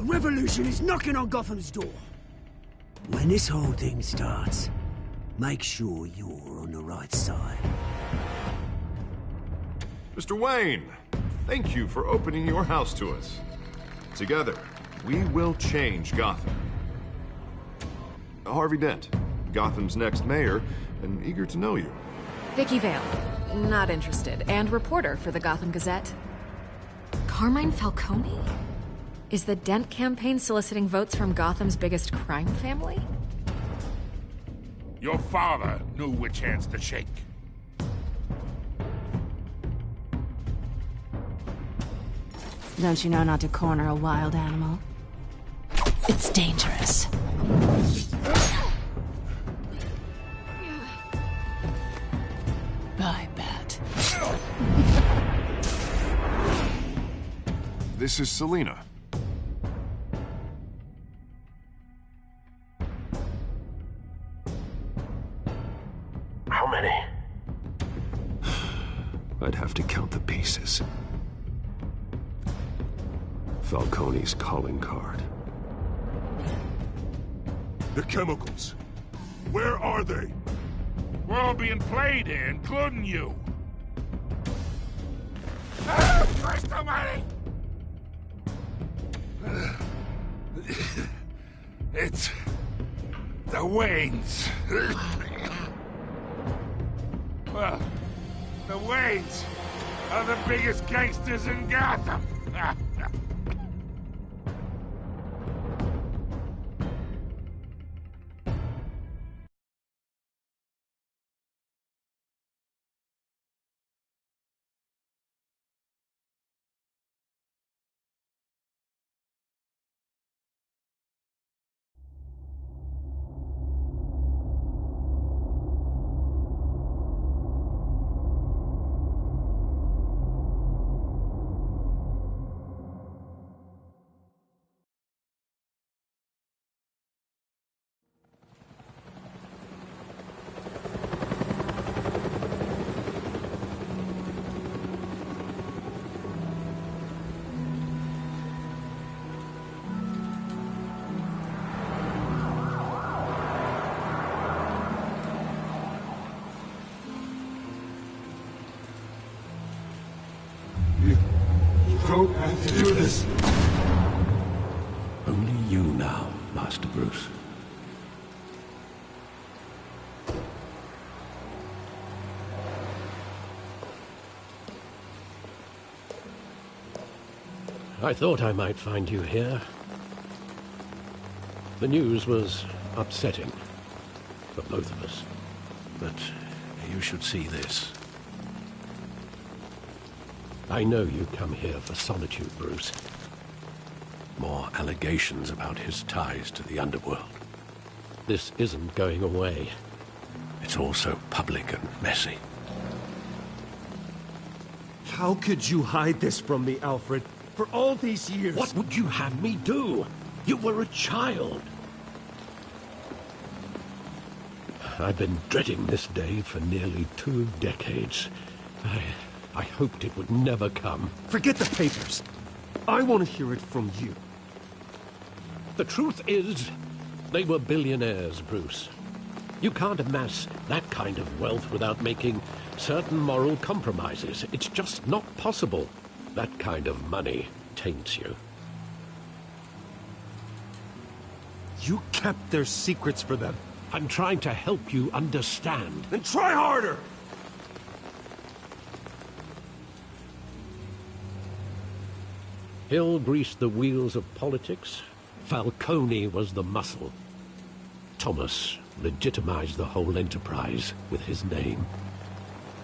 revolution is knocking on Gotham's door. When this whole thing starts, make sure you're on the right side. Mr. Wayne, thank you for opening your house to us. Together, we will change Gotham. Harvey Dent, Gotham's next mayor, and eager to know you. Vicky Vale, not interested, and reporter for the Gotham Gazette. Carmine Falcone? Is the Dent campaign soliciting votes from Gotham's biggest crime family? Your father knew which hands to shake. Don't you know not to corner a wild animal? It's dangerous. I bet. This is Selina. How many? I'd have to count the pieces. Falcone's calling card. The chemicals. Where are they? We're all being played here, including you. Ah, Christ almighty! It's the Waynes. Well, the Waynes are the biggest gangsters in Gotham. Don't have to do this. Only you now, Master Bruce. I thought I might find you here. The news was upsetting for both of us. But you should see this. I know you come here for solitude, Bruce. More allegations about his ties to the underworld. This isn't going away. It's all so public and messy. How could you hide this from me, Alfred? For all these years... What would you have me do? You were a child. I've been dreading this day for nearly 2 decades. I hoped it would never come. Forget the papers. I want to hear it from you. The truth is, they were billionaires, Bruce. You can't amass that kind of wealth without making certain moral compromises. It's just not possible. That kind of money taints you. You kept their secrets for them. I'm trying to help you understand. Then try harder! Hill greased the wheels of politics. Falcone was the muscle. Thomas legitimized the whole enterprise with his name.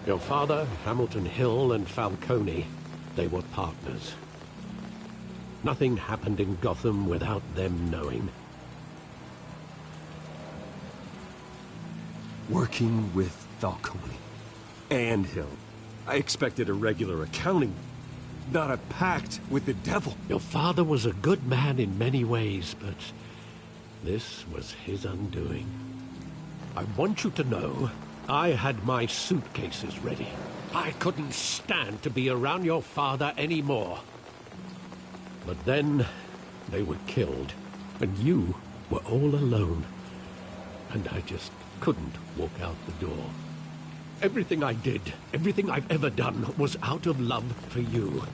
Your father, Hamilton Hill, and Falcone, they were partners. Nothing happened in Gotham without them knowing. Working with Falcone and Hill. I expected a regular accounting, not a pact with the devil. Your father was a good man in many ways, but this was his undoing. I want you to know, I had my suitcases ready. I couldn't stand to be around your father anymore. But then, They were killed, and you were all alone. And I just couldn't walk out the door. Everything I did, everything I've ever done, was out of love for you.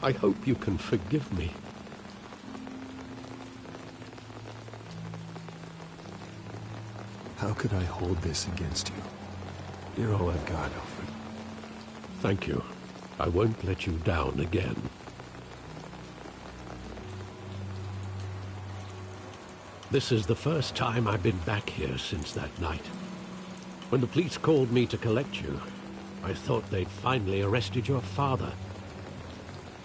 I hope you can forgive me. How could I hold this against you? You're all I've got, Alfred. Thank you. I won't let you down again. This is the first time I've been back here since that night. When the police called me to collect you, I thought they'd finally arrested your father.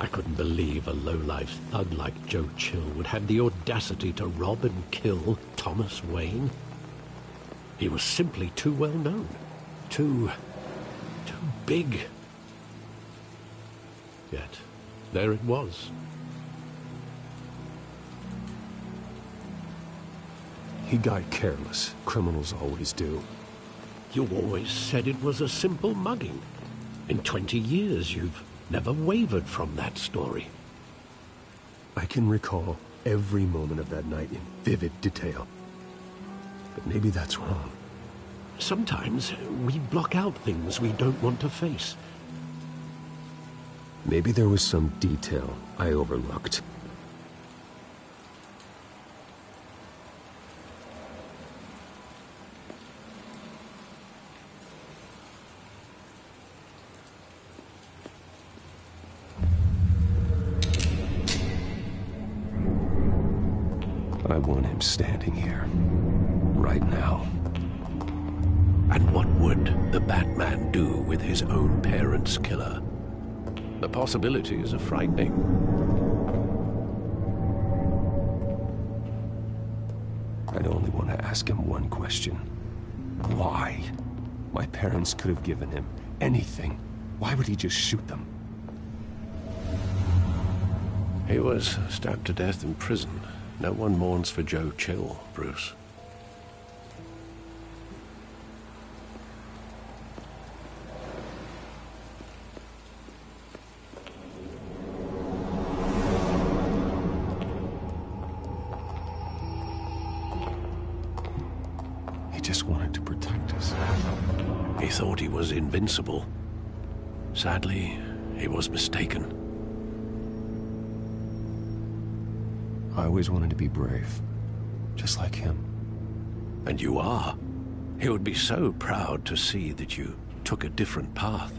I couldn't believe a low-life thug like Joe Chill would have the audacity to rob and kill Thomas Wayne. He was simply too well known. Too big. Yet, there it was. He got careless. Criminals always do. You always said it was a simple mugging. In 20 years, you've never wavered from that story. I can recall every moment of that night in vivid detail. But maybe that's wrong. Sometimes we block out things we don't want to face. Maybe there was some detail I overlooked. I want him standing here, right now. And what would the Batman do with his own parents' killer? The possibilities are frightening. I'd only want to ask him one question. Why? My parents could have given him anything. Why would he just shoot them? He was stabbed to death in prison. No one mourns for Joe Chill, Bruce. He just wanted to protect us. He thought he was invincible. Sadly, he was mistaken. I always wanted to be brave, just like him. And you are. He would be so proud to see that you took a different path.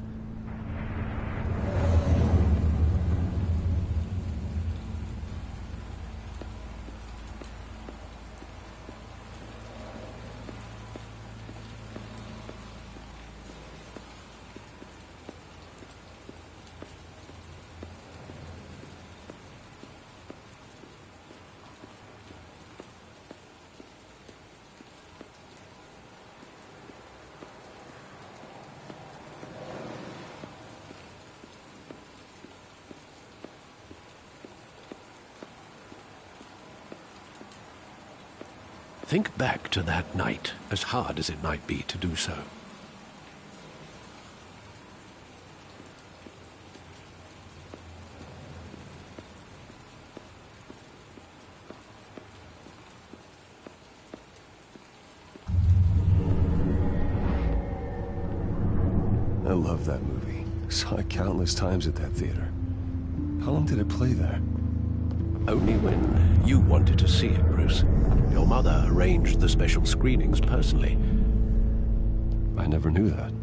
Think back to that night, as hard as it might be to do so. I love that movie. Saw it countless times at that theater. How long did it play there? Only when you wanted to see it, Bruce. Your mother arranged the special screenings personally. I never knew that.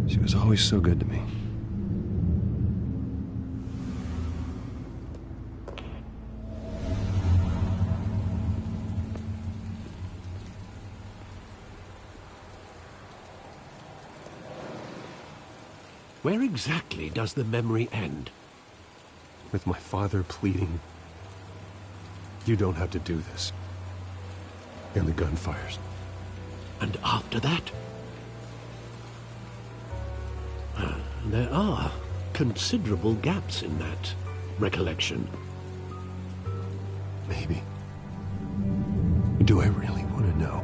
She was always so good to me. Where exactly does the memory end? With my father pleading, "You don't have to do this." And the gun fires. And after that? There are considerable gaps in that recollection. Maybe. Do I really want to know?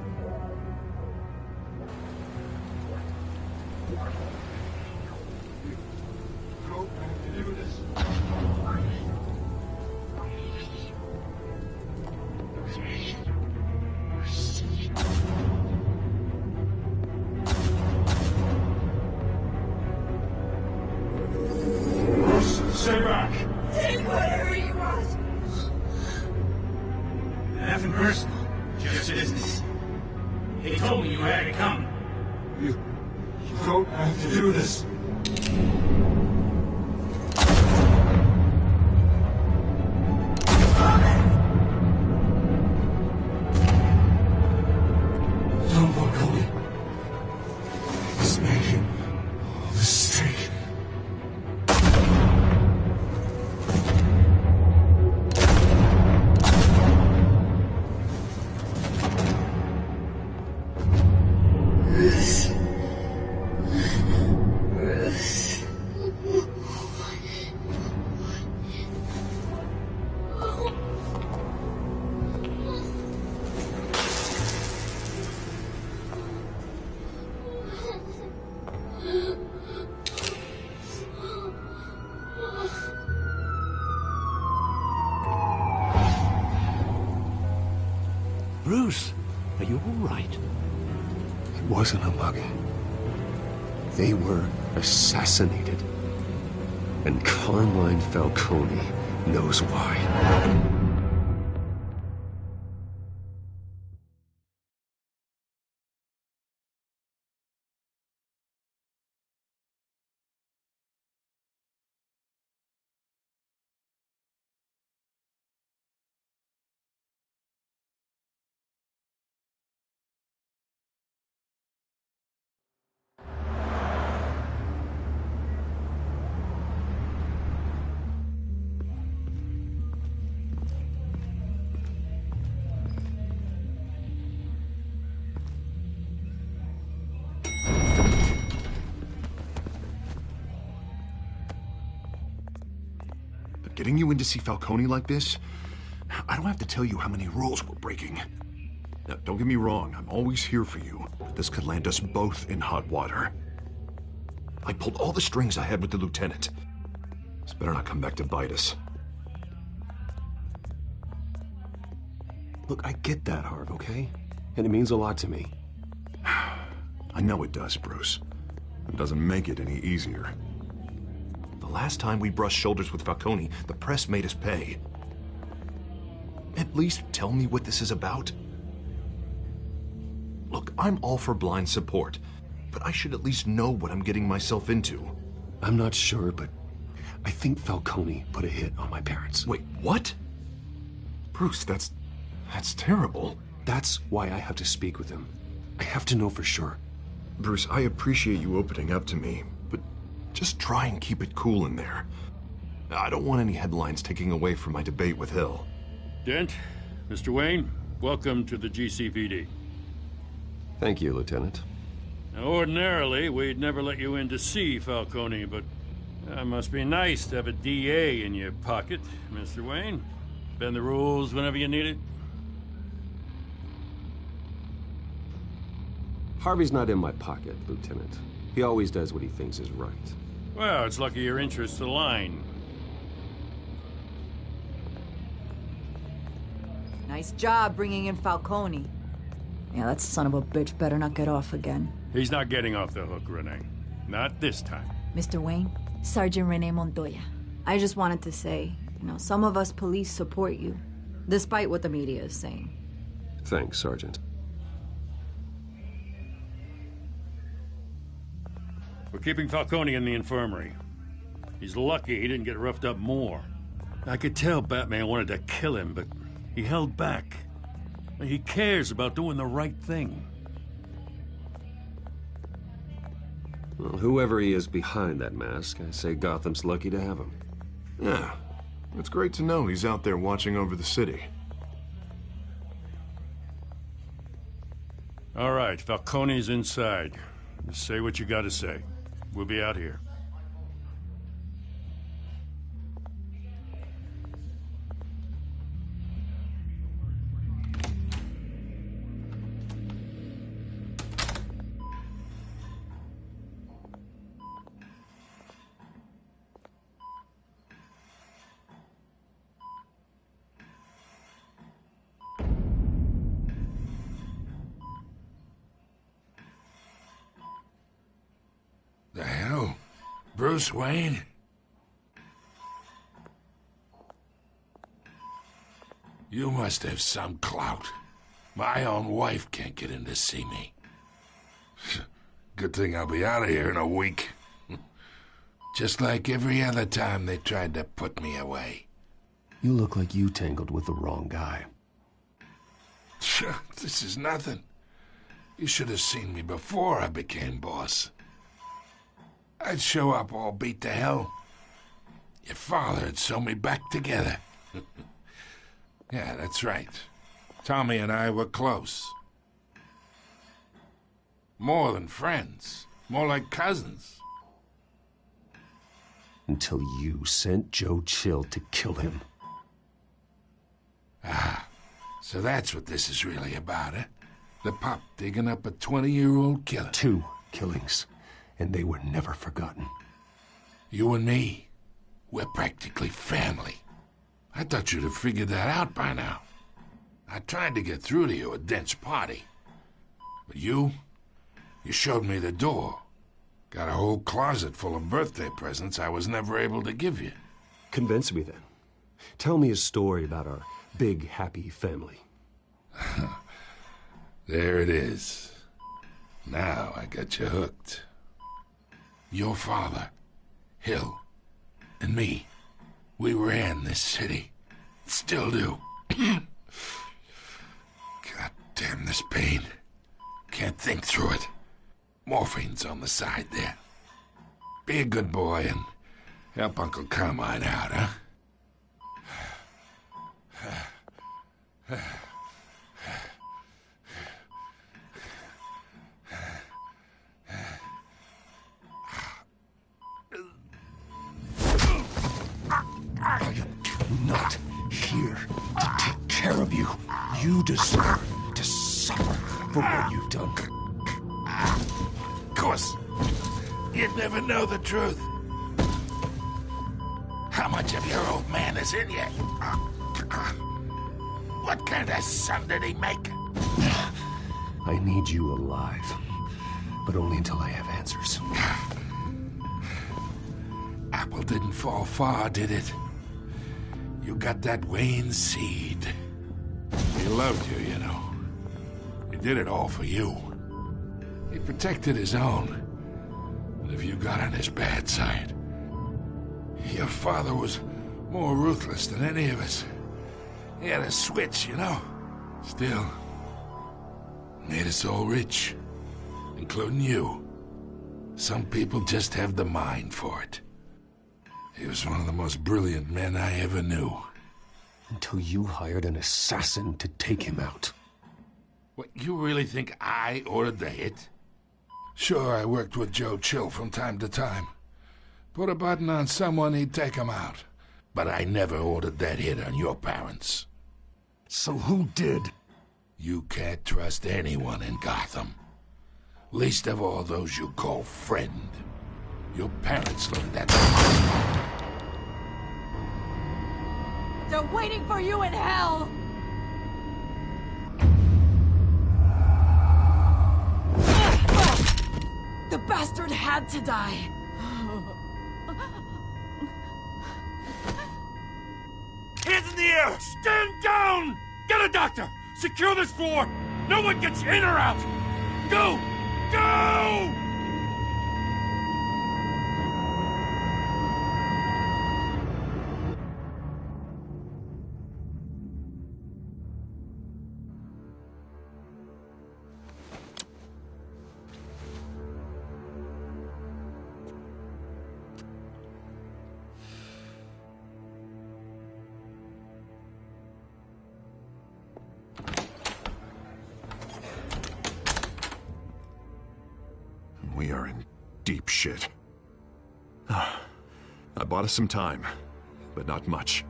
personal. Just business. He told me you had it coming. You don't have to do this. John Falcone. This making all this mistake. Bruce, are you all right? It wasn't a mugging. They were assassinated. And Carmine Falcone knows why. Getting you in to see Falcone like this? I don't have to tell you how many rules we're breaking. Now, don't get me wrong, I'm always here for you, but this could land us both in hot water. I pulled all the strings I had with the lieutenant. This better not come back to bite us. Look, I get that, Harv, okay? And it means a lot to me. I know it does, Bruce. It doesn't make it any easier. The last time we brushed shoulders with Falcone, the press made us pay. At least tell me what this is about. Look, I'm all for blind support, but I should at least know what I'm getting myself into. I'm not sure, but I think Falcone put a hit on my parents. Wait, what? Bruce, that's terrible. That's why I have to speak with him. I have to know for sure. Bruce, I appreciate you opening up to me, but just try and keep it cool in there. I don't want any headlines taking away from my debate with Hill. Dent, Mr. Wayne, welcome to the GCPD. Thank you, Lieutenant. Now, ordinarily, we'd never let you in to see Falcone, but it must be nice to have a DA in your pocket, Mr. Wayne. Bend the rules whenever you need it. Harvey's not in my pocket, Lieutenant. He always does what he thinks is right. Well, it's lucky your interests align. Nice job bringing in Falcone. Yeah, that son of a bitch better not get off again. He's not getting off the hook, Renee. Not this time. Mr. Wayne, Sergeant Renee Montoya. I just wanted to say, some of us police support you, despite what the media is saying. Thanks, Sergeant. We're keeping Falcone in the infirmary. He's lucky he didn't get roughed up more. I could tell Batman wanted to kill him, but he held back. He cares about doing the right thing. Well, whoever he is behind that mask, I say Gotham's lucky to have him. Yeah, it's great to know he's out there watching over the city. All right, Falcone's inside. Just say what you gotta say. We'll be out here. The hell? Bruce Wayne? You must have some clout. My own wife can't get in to see me. Good thing I'll be out of here in a week. Just like every other time they tried to put me away. You look like you tangled with the wrong guy. This is nothing. You should have seen me before I became boss. I'd show up all beat to hell. Your father'd sew me back together. Yeah, that's right. Tommy and I were close. More than friends. More like cousins. Until you sent Joe Chill to kill him. Ah, so that's what this is really about, eh? The pup digging up a 20-year-old killer. 2 killings, and they were never forgotten. You and me, we're practically family. I thought you'd have figured that out by now. I tried to get through to you at Dent's party. But you showed me the door. Got a whole closet full of birthday presents I was never able to give you. Convince me then. Tell me a story about our big, happy family. There it is. Now I got you hooked. Your father, Hill, and me, we ran this city. Still do. God damn this pain. Can't think through it. Morphine's on the side there. Be a good boy and help Uncle Carmine out, huh? I am not here to take care of you. You deserve to suffer for what you've done. Of course, you'd never know the truth. How much of your old man is in you? What kind of son did he make? I need you alive, but only until I have answers. Apple didn't fall far, did it? You got that Wayne seed. He loved you, you know. He did it all for you. He protected his own. But if you got on his bad side, your father was more ruthless than any of us. He had a switch, you know. Still, made us all rich, including you. Some people just have the mind for it. He was one of the most brilliant men I ever knew. Until you hired an assassin to take him out. What, you really think I ordered the hit? Sure, I worked with Joe Chill from time to time. Put a button on someone, he'd take him out. But I never ordered that hit on your parents. So who did? You can't trust anyone in Gotham. Least of all those you call friend. Your parents learned that. They're waiting for you in hell! The bastard had to die. Hands in the air! Stand down! Get a doctor! Secure this floor! No one gets in or out! Go! Go! We are in deep shit. I bought us some time, but not much.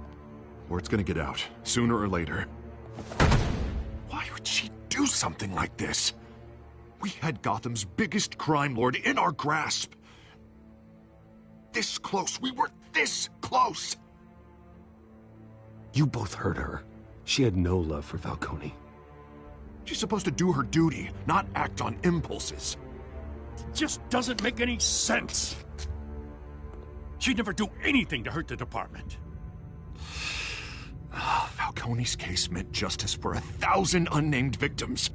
Word's gonna get out, sooner or later. Why would she do something like this? We had Gotham's biggest crime lord in our grasp. This close, we were this close! You both hurt her. She had no love for Falcone. She's supposed to do her duty, not act on impulses. Just doesn't make any sense. She'd never do anything to hurt the department. Falcone. Falcone's case meant justice for 1,000 unnamed victims.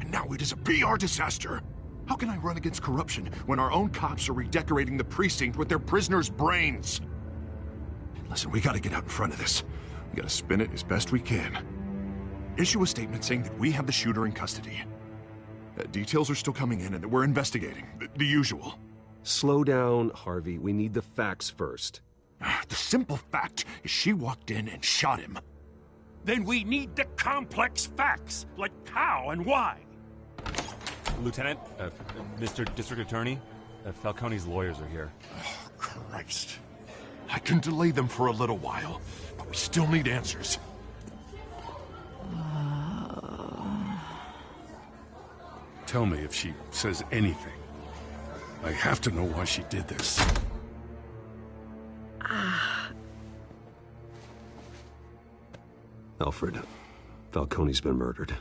And now it is a PR disaster. How can I run against corruption when our own cops are redecorating the precinct with their prisoners' brains? Listen, we gotta get out in front of this. We gotta spin it as best we can. Issue a statement saying that we have the shooter in custody. Details are still coming in and that we're investigating. The usual. Slow down, Harvey. We need the facts first. The simple fact is she walked in and shot him. Then we need the complex facts, like how and why. Lieutenant, Mr. District Attorney, Falcone's lawyers are here. Oh, Christ. I can delay them for a little while, but we still need answers. Tell me if she says anything. I have to know why she did this. Alfred, Falcone's been murdered.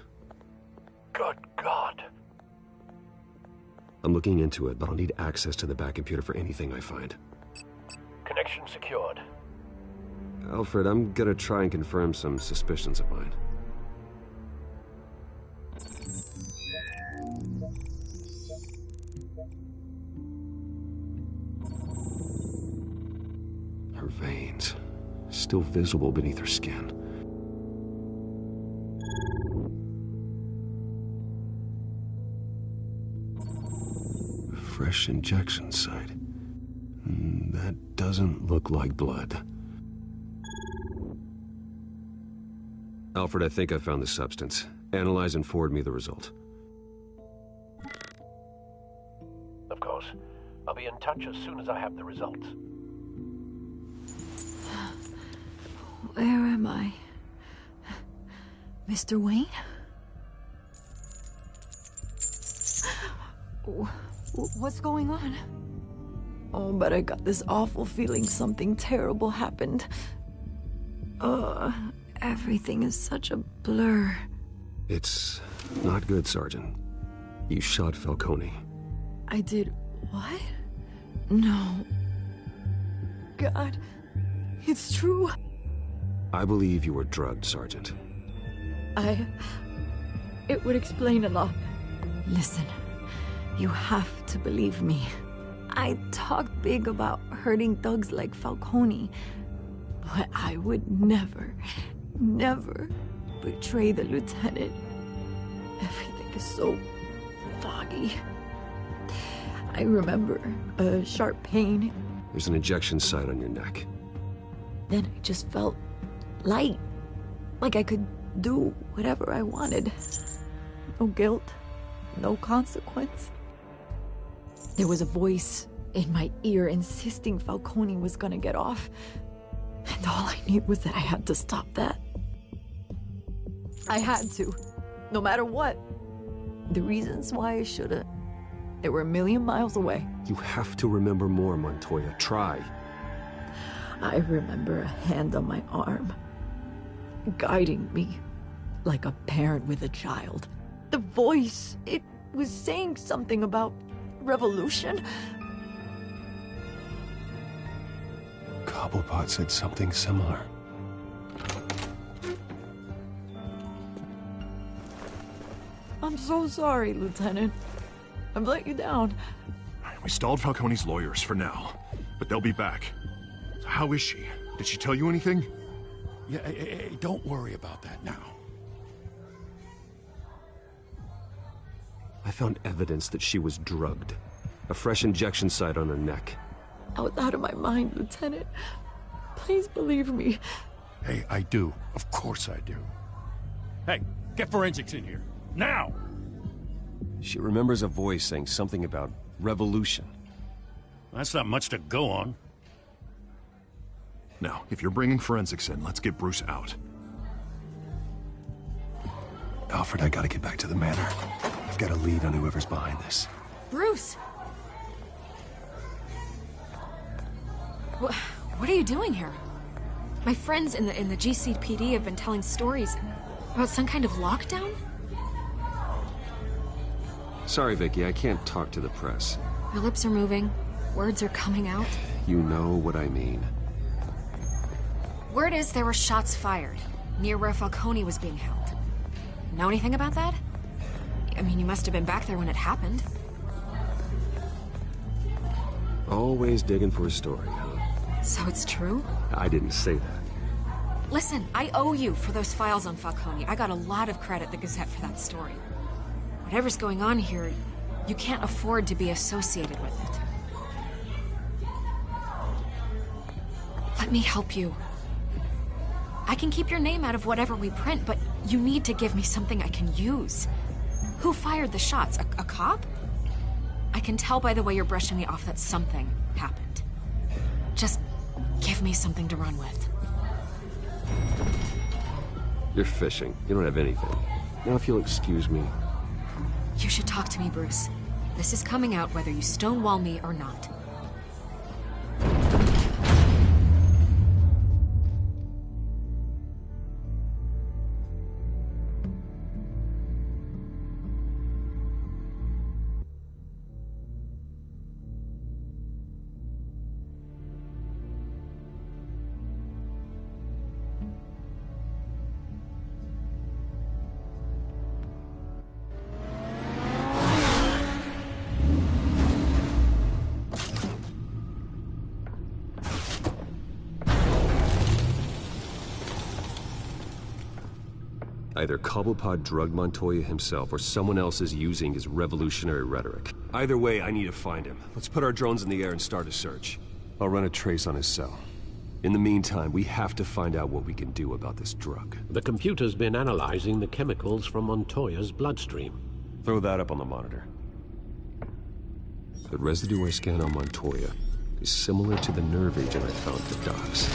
Good God. I'm looking into it, but I'll need access to the back computer for anything I find. Connection secured. Alfred, I'm gonna try and confirm some suspicions of mine. Her veins, still visible beneath her skin. Fresh injection site. That doesn't look like blood. Alfred, I think I found the substance. Analyze and forward me the result. Of course. I'll be in touch as soon as I have the results. Where am I? Mr. Wayne? What's going on? Oh, but I got this awful feeling something terrible happened. Everything is such a blur. It's not good, Sergeant. You shot Falcone. I did what? No. God, it's true. I believe you were drugged, Sergeant. It would explain a lot. Listen, you have to believe me. I talked big about hurting thugs like Falcone, but I would never betray the lieutenant. Everything is so foggy. I remember a sharp pain. There's an injection site on your neck. Then I just felt light, like I could do whatever I wanted. No guilt, no consequence. There was a voice in my ear insisting Falcone was gonna get off. And all I knew was that I had to stop that. I had to, no matter what. The reasons why I shouldn't, they were a million miles away. You have to remember more, Montoya. Try. I remember a hand on my arm, guiding me like a parent with a child. The voice, it was saying something about revolution. Cobblepot said something similar. I'm so sorry, Lieutenant. I've let you down. We stalled Falcone's lawyers for now, but they'll be back. So how is she? Did she tell you anything? Yeah, hey, don't worry about that now. I found evidence that she was drugged. A fresh injection site on her neck. I was out of my mind, Lieutenant. Please believe me. Hey, I do. Of course I do. Hey, get forensics in here. Now! She remembers a voice saying something about revolution. That's not much to go on. Now, if you're bringing forensics in, let's get Bruce out. Alfred, I gotta get back to the manor. I've got a lead on whoever's behind this. Bruce! What are you doing here? My friends in the GCPD have been telling stories about some kind of lockdown? Sorry, Vicky, I can't talk to the press. Your lips are moving. Words are coming out. You know what I mean. Word is there were shots fired. near where Falcone was being held. Know anything about that? I mean, you must have been back there when it happened. Always digging for a story, huh? So it's true? I didn't say that. Listen, I owe you for those files on Falcone. I got a lot of credit at the Gazette for that story. Whatever's going on here, you can't afford to be associated with it. Let me help you. I can keep your name out of whatever we print, but you need to give me something I can use. Who fired the shots? A cop? I can tell by the way you're brushing me off that something happened. Just give me something to run with. You're fishing. You don't have anything. Now if you'll excuse me. You should talk to me, Bruce. This is coming out whether you stonewall me or not. Either Cobblepot drugged Montoya himself, or someone else is using his revolutionary rhetoric. Either way, I need to find him. Let's put our drones in the air and start a search. I'll run a trace on his cell. In the meantime, we have to find out what we can do about this drug. The computer's been analyzing the chemicals from Montoya's bloodstream. Throw that up on the monitor. The residue I scan on Montoya is similar to the nerve agent I found at the docks.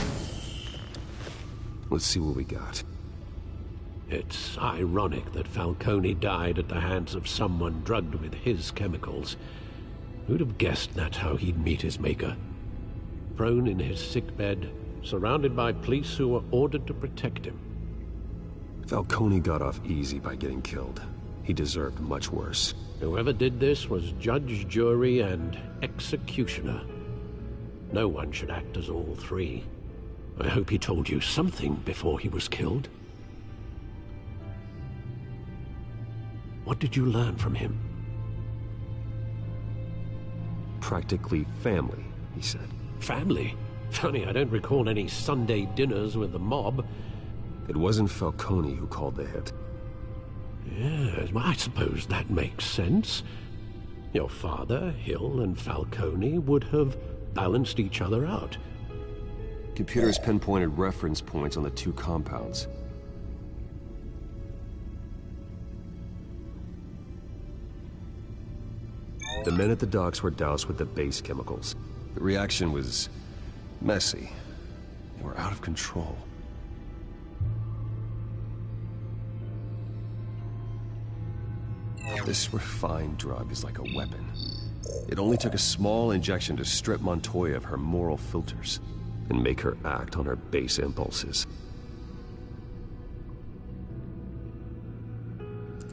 Let's see what we got. It's ironic that Falcone died at the hands of someone drugged with his chemicals. Who'd have guessed that's how he'd meet his maker? Prone in his sickbed, surrounded by police who were ordered to protect him. Falcone got off easy by getting killed. He deserved much worse. Whoever did this was judge, jury, and executioner. No one should act as all three. I hope he told you something before he was killed. What did you learn from him? Practically family, he said. Family? Funny, I don't recall any Sunday dinners with the mob. It wasn't Falcone who called the hit. Yes, well, I suppose that makes sense. Your father, Hill, and Falcone would have balanced each other out. Computers pinpointed reference points on the two compounds. The men at the docks were doused with the base chemicals. The reaction was messy. They were out of control. This refined drug is like a weapon. It only took a small injection to strip Montoya of her moral filters and make her act on her base impulses.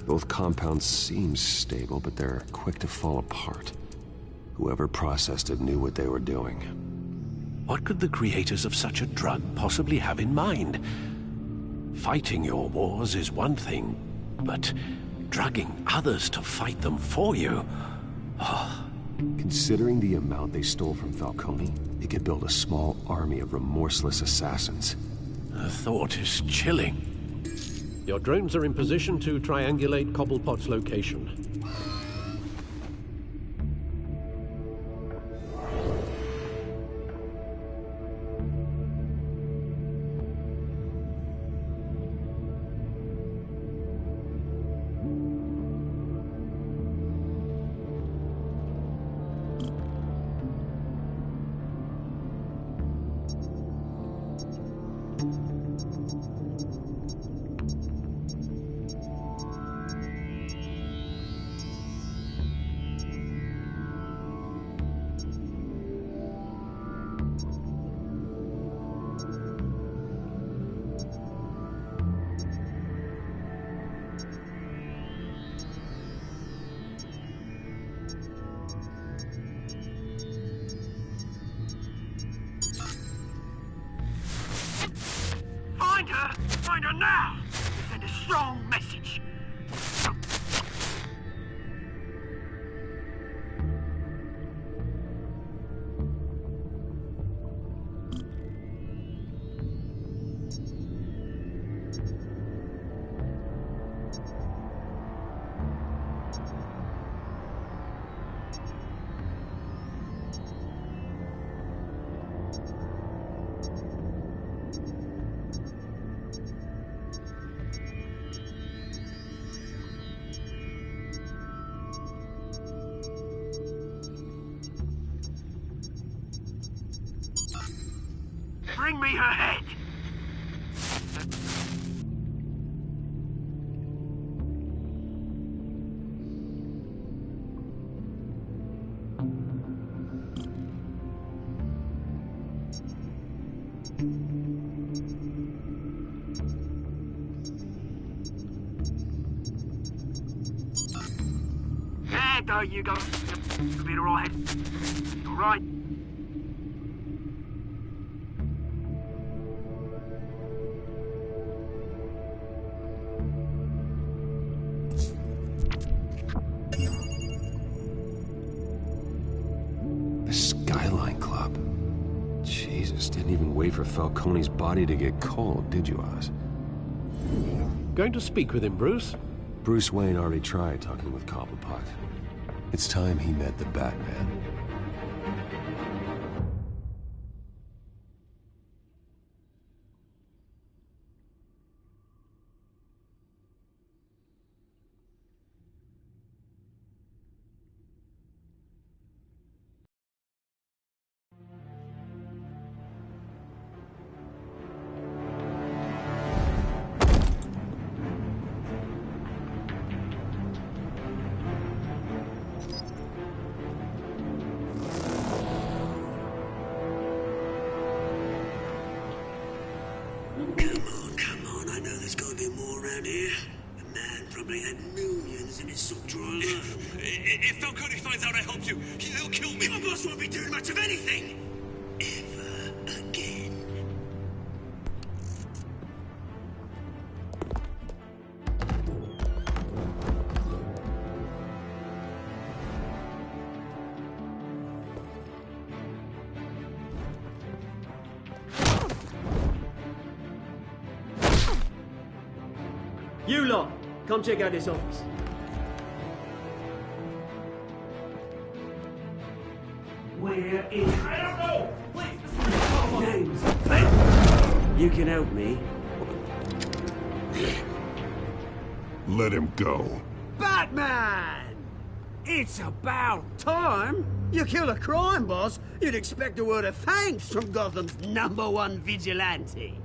Both compounds seem stable, but they're quick to fall apart. Whoever processed it knew what they were doing. What could the creators of such a drug possibly have in mind? Fighting your wars is one thing, but drugging others to fight them for you? Oh. Considering the amount they stole from Falcone, they could build a small army of remorseless assassins. The thought is chilling. Your drones are in position to triangulate Cobblepot's location. trigger now to send a strong message. Bring me her head! There you go. You'll be alright. Alright. The Skyline Club. Jesus, didn't even wait for Falcone's body to get cold, did you, Oz? Going to speak with him, Bruce? Bruce Wayne already tried talking with Cobblepot. It's time he met the Batman. If Falcone finds out I helped you, he'll kill me. Your boss won't be doing much of anything. Ever again. You lot, come check out this office. Where is... I don't know! Please, names? Ben, you can help me. Let him go. Batman! It's about time. You kill a crime boss, you'd expect a word of thanks from Gotham's #1 vigilante.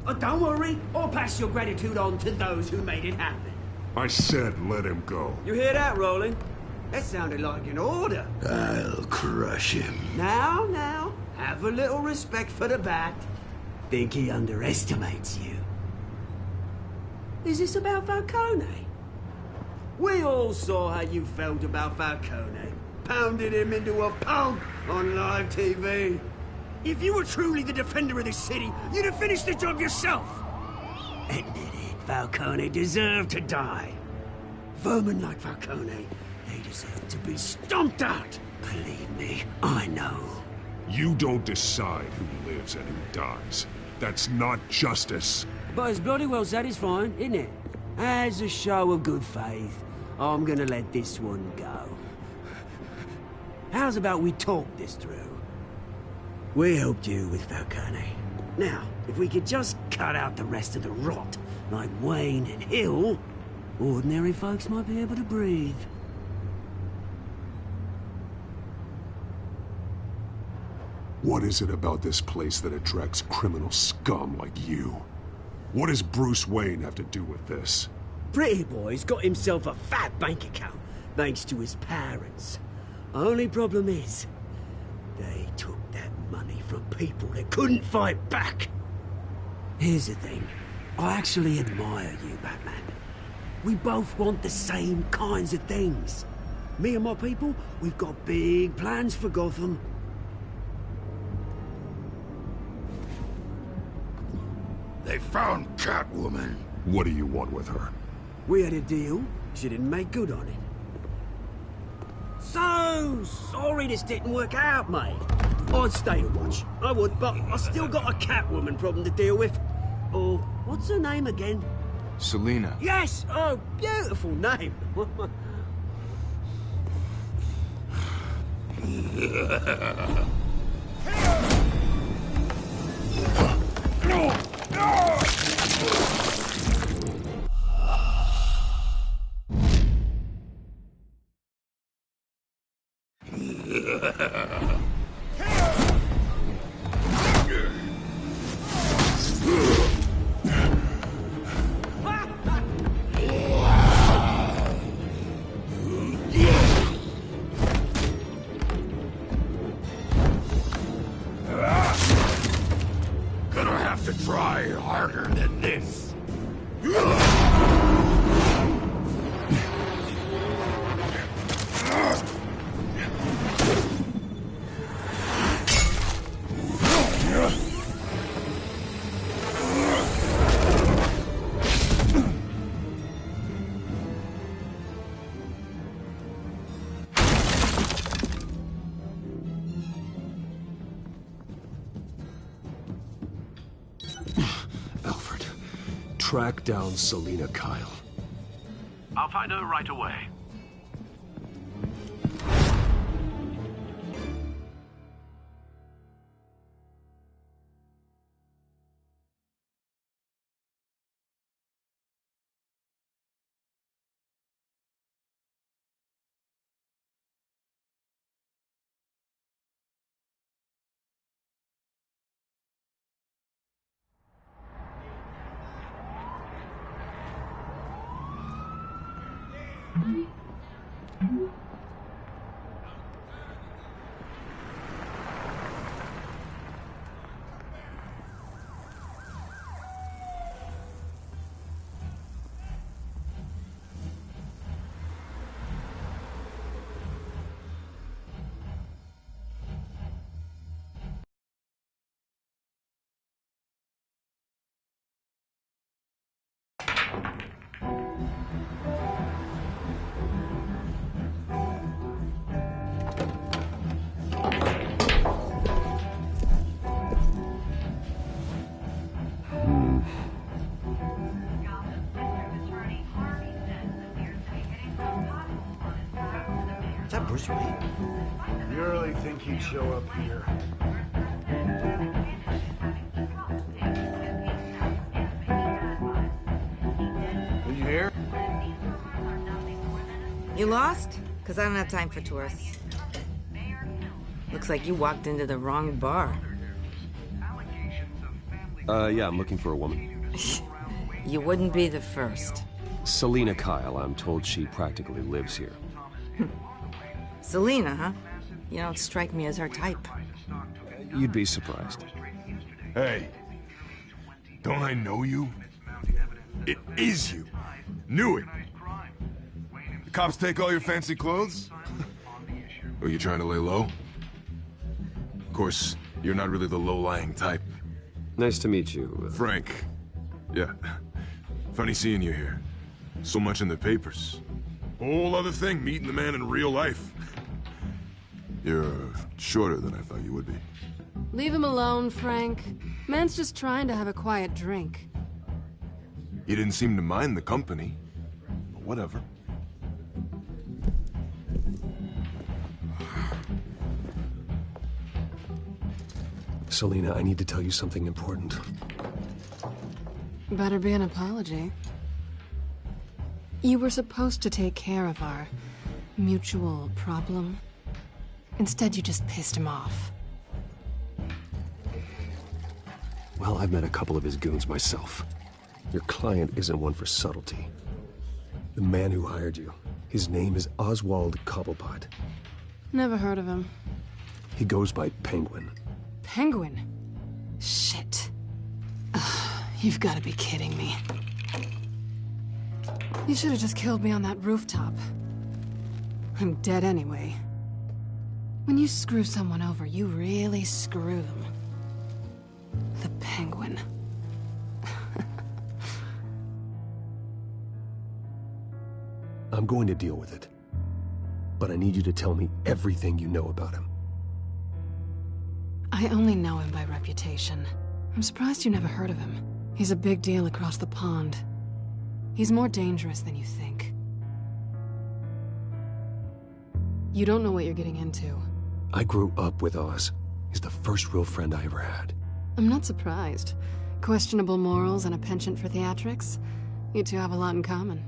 Oh, don't worry, I'll pass your gratitude on to those who made it happen. I said let him go. You hear that, Roland? That sounded like an order. I'll crush him. Now, have a little respect for the Bat. Think he underestimates you. Is this about Falcone? We all saw how you felt about Falcone. Pounded him into a pulp on live TV. If you were truly the defender of this city, you'd have finished the job yourself. Admit it, Falcone deserved to die. Vermin like Falcone, they deserve to be stomped out. Believe me, I know. You don't decide who lives and who dies. That's not justice. But it's bloody well satisfying, isn't it? As a show of good faith, I'm gonna let this one go. How's about we talk this through? We helped you with Falcone. Now, if we could just cut out the rest of the rot, like Wayne and Hill, ordinary folks might be able to breathe. What is it about this place that attracts criminal scum like you? What does Bruce Wayne have to do with this? Pretty Boy's got himself a fat bank account, thanks to his parents. Only problem is, they took that money from people that couldn't fight back. Here's the thing. I actually admire you, Batman. We both want the same kinds of things. Me and my people, we've got big plans for Gotham. They found Catwoman. What do you want with her? We had a deal. She didn't make good on it. So sorry this didn't work out, mate. I'd stay to watch. I would, but I still got a Catwoman problem to deal with. Oh, what's her name again? Selina. Yes! Oh, beautiful name. Gonna have to try harder than this. Alfred, track down Selina Kyle. I'll find her right away. Is that Bruce Wayne? You really think he'd show up here? Are you here? You lost? Because I don't have time for tourists. Looks like you walked into the wrong bar. Yeah, I'm looking for a woman. You wouldn't be the first. Selina Kyle, I'm told she practically lives here. Selina, huh? You don't strike me as her type. You'd be surprised. Hey, don't I know you? It is you. Knew it. The cops take all your fancy clothes? Are you trying to lay low? Of course, you're not really the low-lying type. Nice to meet you. Frank. Yeah. Funny seeing you here. So much in the papers. Whole other thing, meeting the man in real life. You're shorter than I thought you would be. Leave him alone, Frank. Man's just trying to have a quiet drink. You didn't seem to mind the company. But whatever. Selina, I need to tell you something important. Better be an apology. You were supposed to take care of our mutual problem. Instead, you just pissed him off. Well, I've met a couple of his goons myself. Your client isn't one for subtlety. The man who hired you, his name is Oswald Cobblepot. Never heard of him. He goes by Penguin. Penguin? Shit. Ugh, you've got to be kidding me. You should have just killed me on that rooftop. I'm dead anyway. When you screw someone over, you really screw them. The Penguin. I'm going to deal with it. But I need you to tell me everything you know about him. I only know him by reputation. I'm surprised you never heard of him. He's a big deal across the pond. He's more dangerous than you think. You don't know what you're getting into. I grew up with Oz. He's the first real friend I ever had. I'm not surprised. Questionable morals and a penchant for theatrics. You two have a lot in common.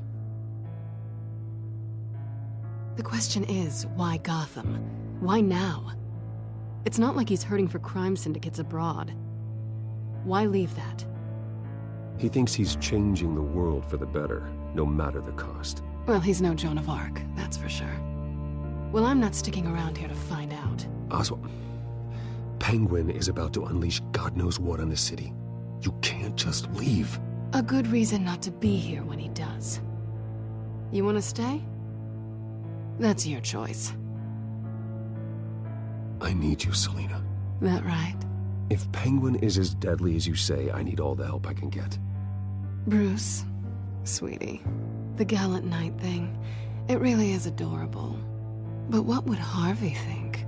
The question is, why Gotham? Why now? It's not like he's hurting for crime syndicates abroad. Why leave that? He thinks he's changing the world for the better, no matter the cost. Well, he's no Joan of Arc, that's for sure. Well, I'm not sticking around here to find out. Oswald, Penguin is about to unleash God knows what on the city. You can't just leave. A good reason not to be here when he does. You want to stay? That's your choice. I need you, Selina. That right? If Penguin is as deadly as you say, I need all the help I can get. Bruce, sweetie, the gallant knight thing, it really is adorable. But what would Harvey think?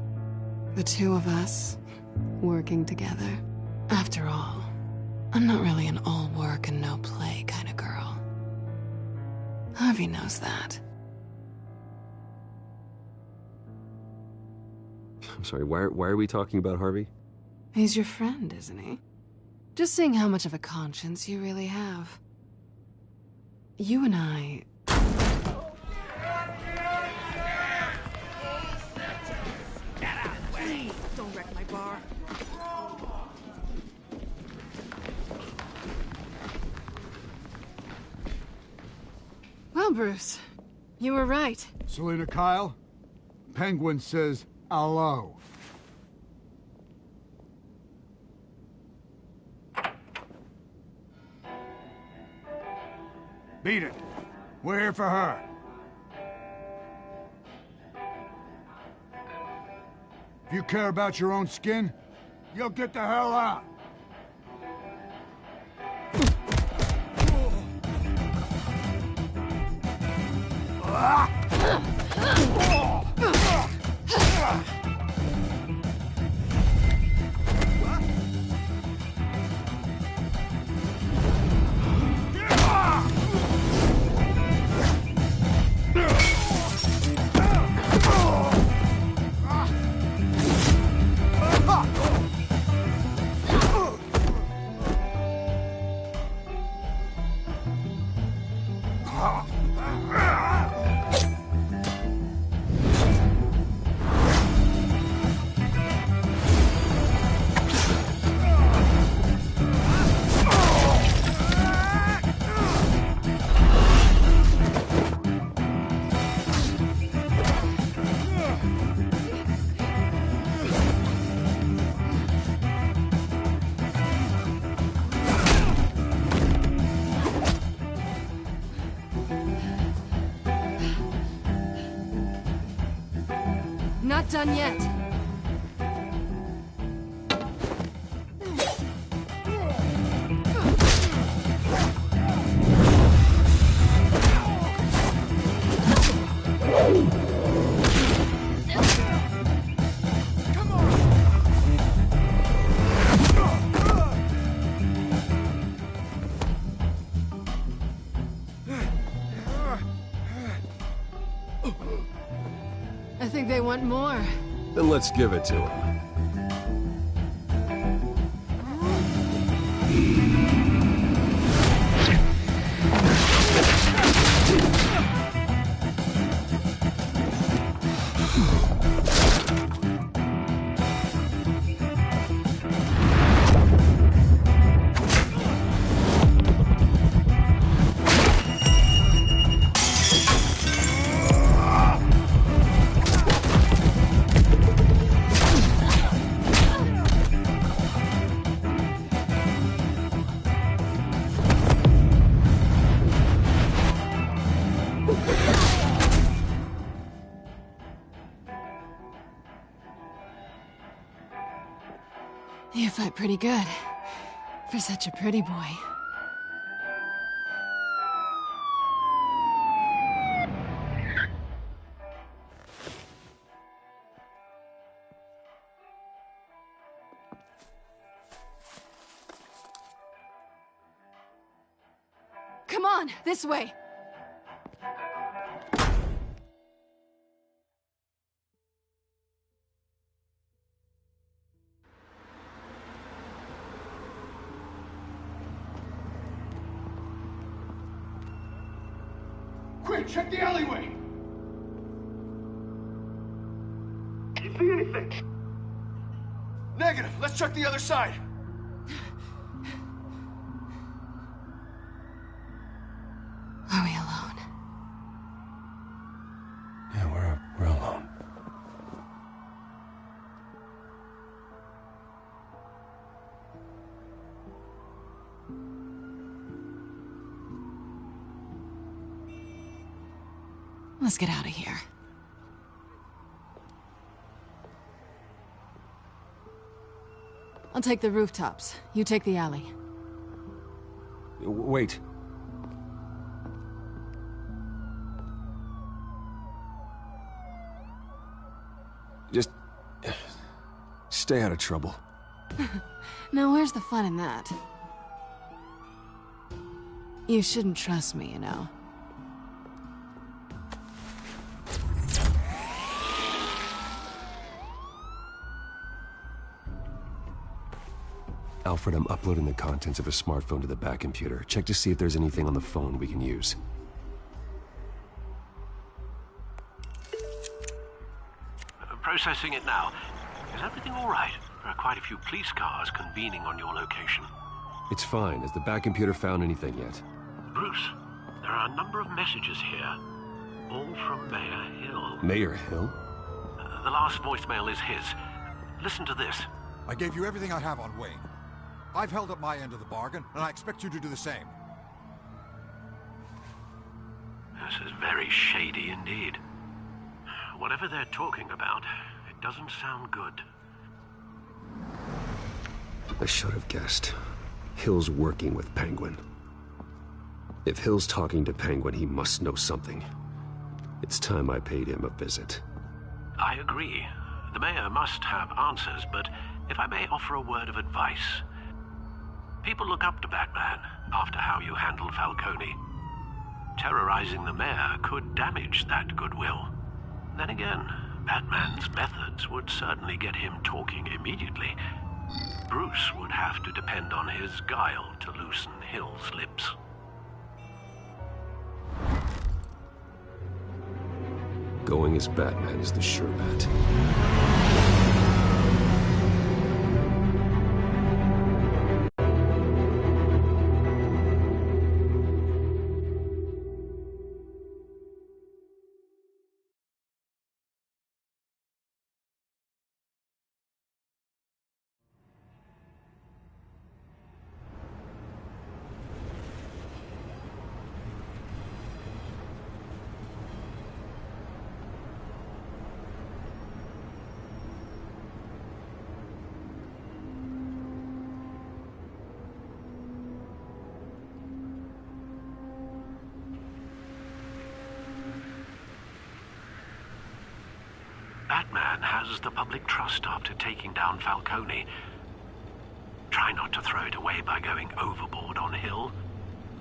The two of us, working together. After all, I'm not really an all work and no play kind of girl. Harvey knows that. I'm sorry, why are we talking about Harvey? He's your friend, isn't he? Just seeing how much of a conscience you really have. You and I... Get out, please! Don't wreck my bar. Well, Bruce, you were right. Selina Kyle, Penguin says hello. Beat it. We're here for her. If you care about your own skin, you'll get the hell out. Not done yet. I think they want more. Then let's give it to him. You fight pretty good. For such a pretty boy. Come on, this way. Quick, check the alleyway! You see anything? Negative. Let's check the other side. Are we alone? Yeah, we're alone. Let's get out of here. I'll take the rooftops. You take the alley. Wait. Just stay out of trouble. Now, where's the fun in that? You shouldn't trust me, you know. Alfred, I'm uploading the contents of a smartphone to the back computer. Check to see if there's anything on the phone we can use. Processing it now. Is everything all right? There are quite a few police cars convening on your location. It's fine. Has the back computer found anything yet? Bruce, there are a number of messages here, all from Mayor Hill. Mayor Hill? The last voicemail is his. Listen to this. I gave you everything I have on Wayne. I've held up my end of the bargain, and I expect you to do the same. This is very shady indeed. Whatever they're talking about, it doesn't sound good. I should have guessed. Hill's working with Penguin. If Hill's talking to Penguin, he must know something. It's time I paid him a visit. I agree. The mayor must have answers, but if I may offer a word of advice. People look up to Batman after how you handled Falcone. Terrorizing the mayor could damage that goodwill. Then again, Batman's methods would certainly get him talking immediately. Bruce would have to depend on his guile to loosen Hill's lips. Going as Batman is the sure bet. Batman has the public trust after taking down Falcone. Try not to throw it away by going overboard on Hill.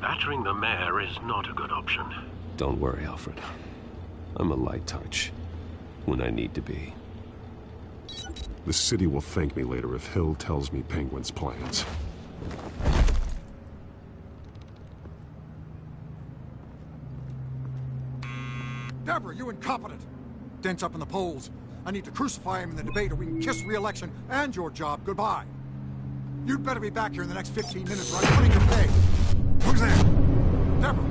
Battering the mayor is not a good option. Don't worry, Alfred. I'm a light touch. When I need to be. The city will thank me later if Hill tells me Penguin's plans. Deborah, you incompetent! Dents up in the polls. I need to crucify him in the debate or we can kiss re-election and your job goodbye. You'd better be back here in the next 15 minutes or I'm putting your pay. Who's there? Deborah!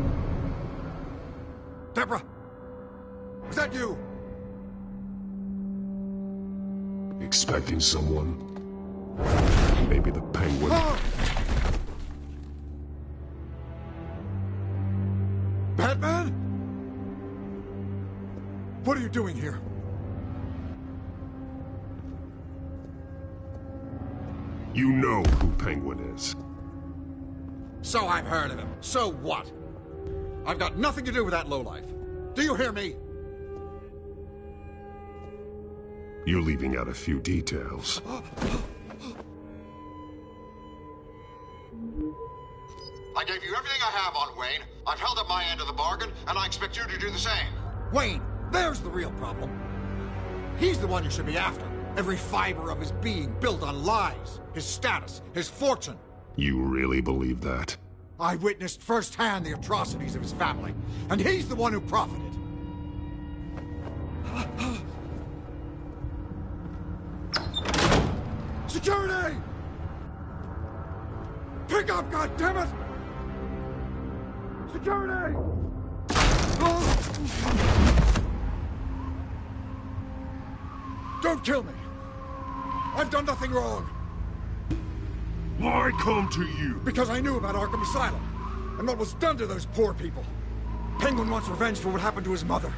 Deborah! Was that you? Expecting someone? Maybe the Penguin? Ah! Batman? What are you doing here? You know who Penguin is. So I've heard of him. So what? I've got nothing to do with that lowlife. Do you hear me? You're leaving out a few details. I gave you everything I have on Wayne. I've held up my end of the bargain, and I expect you to do the same. Wayne, there's the real problem. He's the one you should be after. Every fiber of his being built on lies, his status, his fortune. You really believe that? I witnessed firsthand the atrocities of his family, and he's the one who profited. Security! Pick up, goddammit! Security! Don't kill me! I've done nothing wrong! Why come to you? Because I knew about Arkham Asylum, and what was done to those poor people. Penguin wants revenge for what happened to his mother.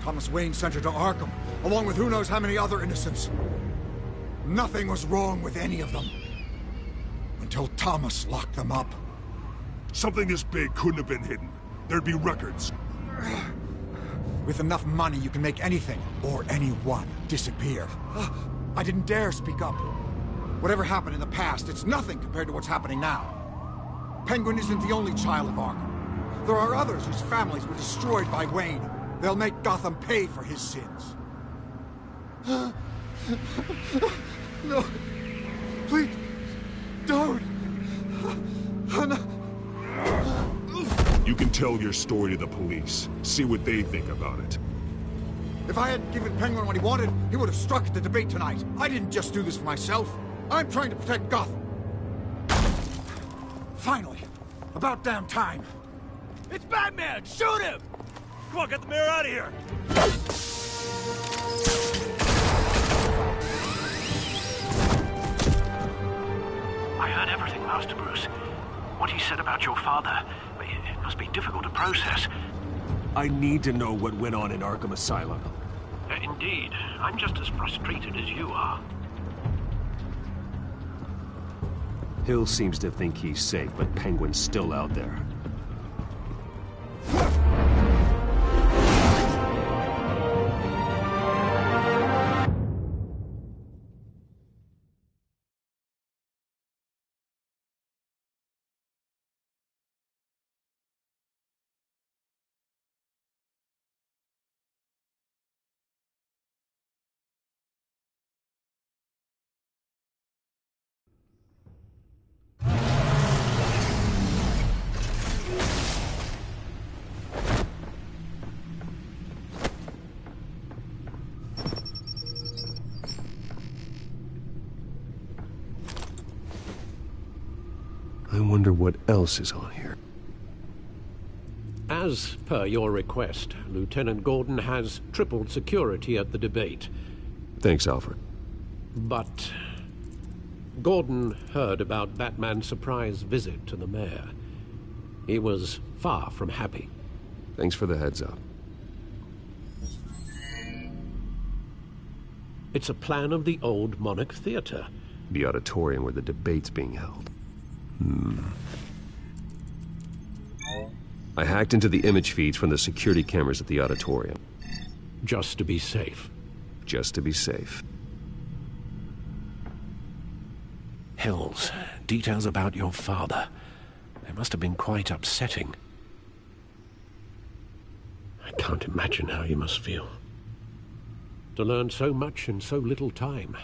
Thomas Wayne sent her to Arkham, along with who knows how many other innocents. Nothing was wrong with any of them. Until Thomas locked them up. Something this big couldn't have been hidden. There'd be records. With enough money, you can make anything, or anyone, disappear. I didn't dare speak up. Whatever happened in the past, it's nothing compared to what's happening now. Penguin isn't the only child of Arkham. There are others whose families were destroyed by Wayne. They'll make Gotham pay for his sins. No. Please. Don't. You can tell your story to the police. See what they think about it. If I hadn't given Penguin what he wanted, he would have struck at the debate tonight. I didn't just do this for myself. I'm trying to protect Gotham. Finally. About damn time. It's Batman! Shoot him! Come on, get the mayor out of here! I heard everything, Master Bruce. What he said about your father, it must be difficult to process. I need to know what went on in Arkham Asylum. Indeed. I'm just as frustrated as you are. Hill seems to think he's safe, but Penguin's still out there. I wonder what else is on here. As per your request, Lieutenant Gordon has tripled security at the debate. Thanks, Alfred. But Gordon heard about Batman's surprise visit to the mayor. He was far from happy. Thanks for the heads up. It's a plan of the old Monarch Theater. The auditorium where the debate's being held. I hacked into the image feeds from the security cameras at the auditorium. Just to be safe. Just to be safe. Hills, details about your father. They must have been quite upsetting. I can't imagine how you must feel. To learn so much in so little time.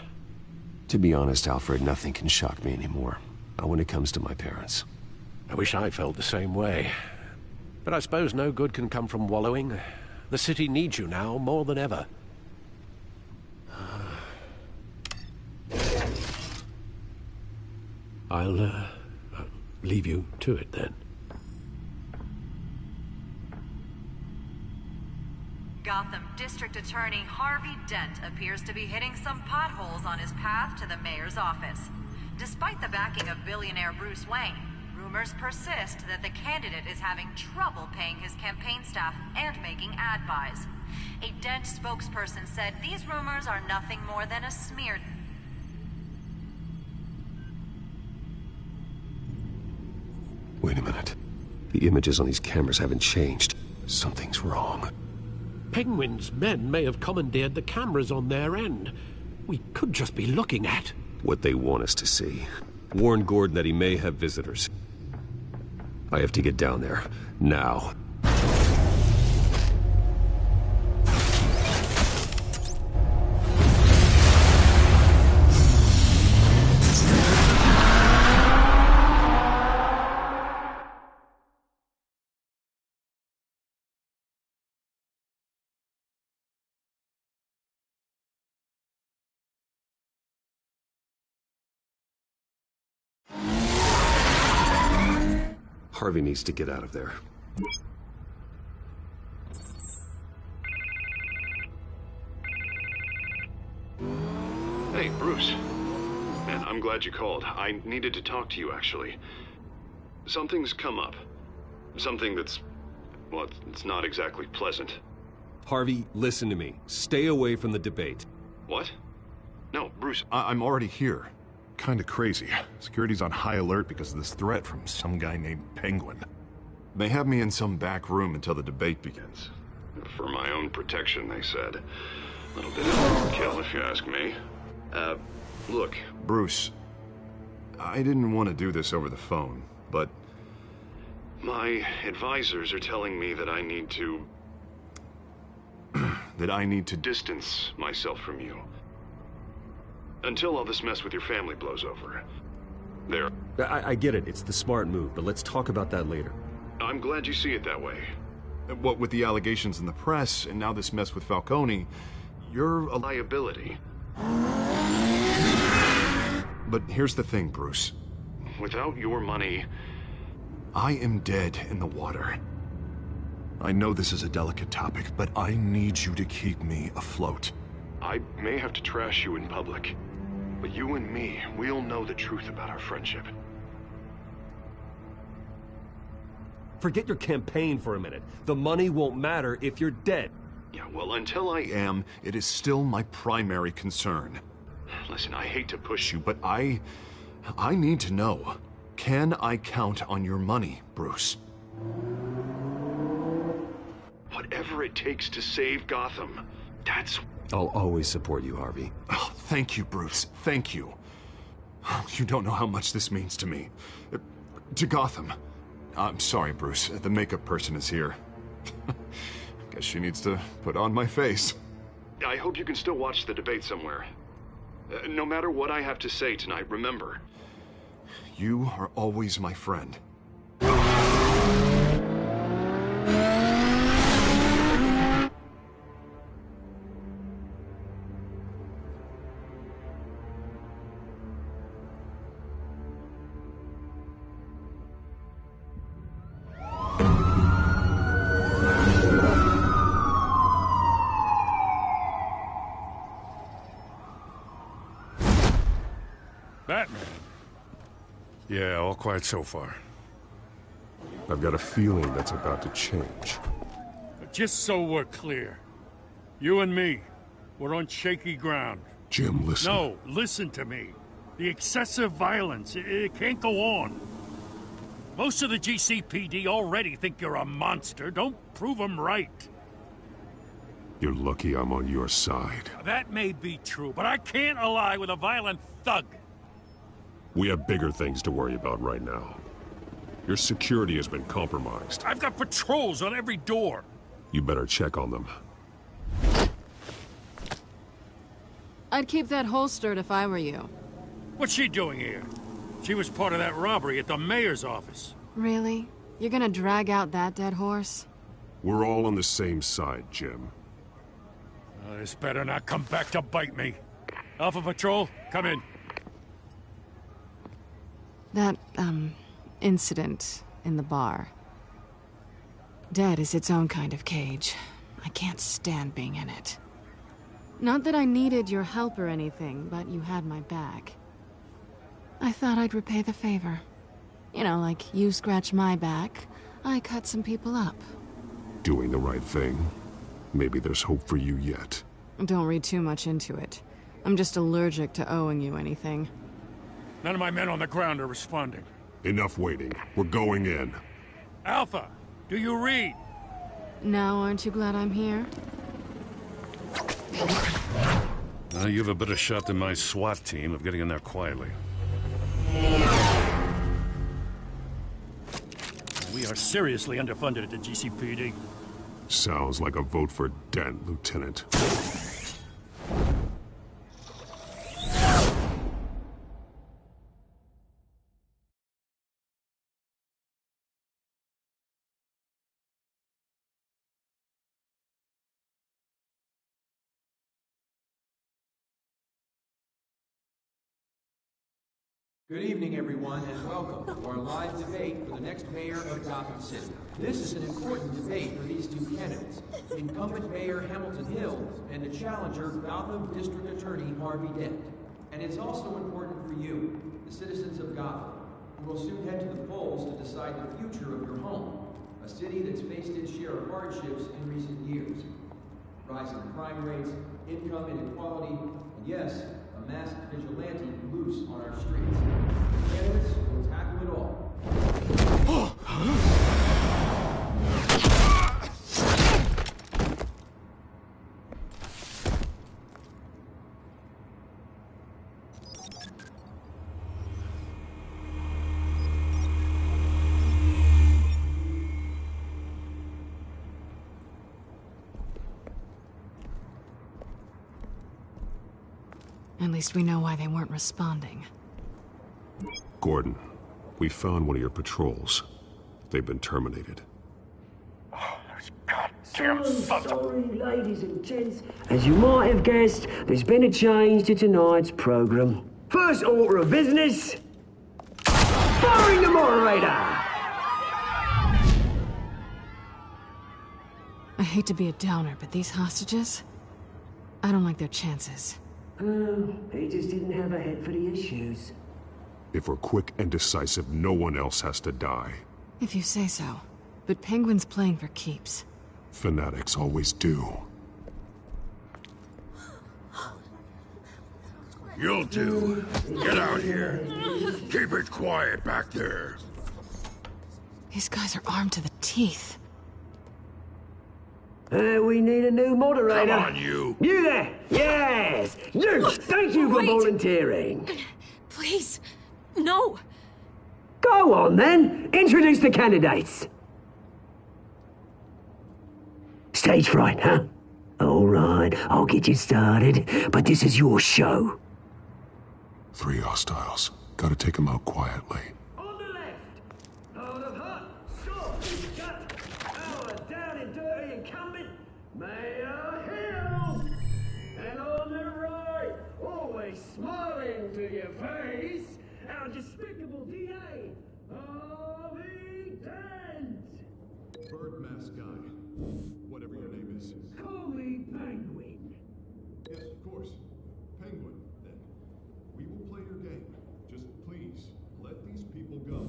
To be honest, Alfred, nothing can shock me anymore. Not when it comes to my parents. I wish I felt the same way. But I suppose no good can come from wallowing. The city needs you now more than ever. I'll leave you to it then. Gotham District Attorney Harvey Dent appears to be hitting some potholes on his path to the mayor's office. Despite the backing of billionaire Bruce Wayne, rumors persist that the candidate is having trouble paying his campaign staff and making ad buys. A Dent spokesperson said these rumors are nothing more than a smear. Wait a minute. The images on these cameras haven't changed. Something's wrong. Penguin's men may have commandeered the cameras on their end. We could just be looking at what they want us to see. Warn Gordon that he may have visitors. I have to get down there. Now. Harvey needs to get out of there. Hey, Bruce. Man, I'm glad you called. I needed to talk to you, actually. Something's come up. Something that's... well, it's not exactly pleasant. Harvey, listen to me. Stay away from the debate. What? No, Bruce, I'm already here. Kinda crazy. Security's on high alert because of this threat from some guy named Penguin. They have me in some back room until the debate begins. For my own protection, they said. A little bit of overkill, if you ask me. Look, Bruce, I didn't want to do this over the phone, but my advisors are telling me that I need to... that I need to distance myself from you. Until all this mess with your family blows over. There. I get it. It's the smart move, but let's talk about that later. I'm glad you see it that way. What with the allegations in the press, and now this mess with Falcone, you're a liability. But here's the thing, Bruce. Without your money, I am dead in the water. I know this is a delicate topic, but I need you to keep me afloat. I may have to trash you in public, but you and me, we'll know the truth about our friendship. Forget your campaign for a minute. The money won't matter if you're dead. Yeah, well, until I am, it is still my primary concern. Listen, I hate to push you, but I need to know. Can I count on your money, Bruce? Whatever it takes to save Gotham, that's... I'll always support you, Harvey. Oh, thank you, Bruce. Thank you. You don't know how much this means to me. To Gotham. I'm sorry, Bruce. The makeup person is here. Guess she needs to put on my face. I hope you can still watch the debate somewhere. No matter what I have to say tonight, remember, you are always my friend. Batman. Yeah, all quiet so far. I've got a feeling that's about to change. But just so we're clear, you and me, we're on shaky ground. Jim, listen. No, listen to me. The excessive violence, it can't go on. Most of the GCPD already think you're a monster. Don't prove them right. You're lucky I'm on your side. That may be true, but I can't ally with a violent thug. We have bigger things to worry about right now. Your security has been compromised. I've got patrols on every door. You better check on them. I'd keep that holstered if I were you. What's she doing here? She was part of that robbery at the mayor's office. Really? You're gonna drag out that dead horse? We're all on the same side, Jim. This better not come back to bite me. Alpha Patrol, come in. That, incident in the bar. Dead is its own kind of cage. I can't stand being in it. Not that I needed your help or anything, but you had my back. I thought I'd repay the favor. You know, like you scratch my back, I cut some people up. Doing the right thing. Maybe there's hope for you yet. Don't read too much into it. I'm just allergic to owing you anything. None of my men on the ground are responding. Enough waiting. We're going in. Alpha, do you read? Now, aren't you glad I'm here? You have a better shot than my SWAT team of getting in there quietly. are seriously underfunded at the GCPD. Sounds like a vote for Dent, Lieutenant. Good evening, everyone, and welcome to our live debate for the next mayor of Gotham City. This is an important debate for these two candidates, incumbent Mayor Hamilton Hill and the challenger, Gotham District Attorney Harvey Dent. And it's also important for you, the citizens of Gotham, who will soon head to the polls to decide the future of your home, a city that's faced its share of hardships in recent years. Rising crime rates, income inequality, and yes, a masked vigilante loose on our streets. The candidates will tackle it all. At least we know why they weren't responding. Gordon, we found one of your patrols. They've been terminated. So sorry, ladies and gents. As you might have guessed, there's been a change to tonight's program. First order of business, firing the moderator! I hate to be a downer, but these hostages, I don't like their chances. He just didn't have a head for the issues. If we're quick and decisive, no one else has to die. If you say so. But Penguin's playing for keeps. Fanatics always do. You'll do. Get out here. Keep it quiet back there. These guys are armed to the teeth. We need a new moderator. Come on, you. You there! Yes! You! Thank you for volunteering. Please, no. Go on, then. Introduce the candidates. Stage fright, huh? All right, I'll get you started, but this is your show. 3 hostiles. Gotta take them out quietly. On the left, out of hut, sword, gut, our down and dirty incumbent, Mayor Hill. And on the right, always smiling to your face, our despicable DA, Harvey Dent. Bird mask guy. Whatever your name is. Call me Penguin. Yes, of course. Penguin, then. We will play your game. Just please, let these people go.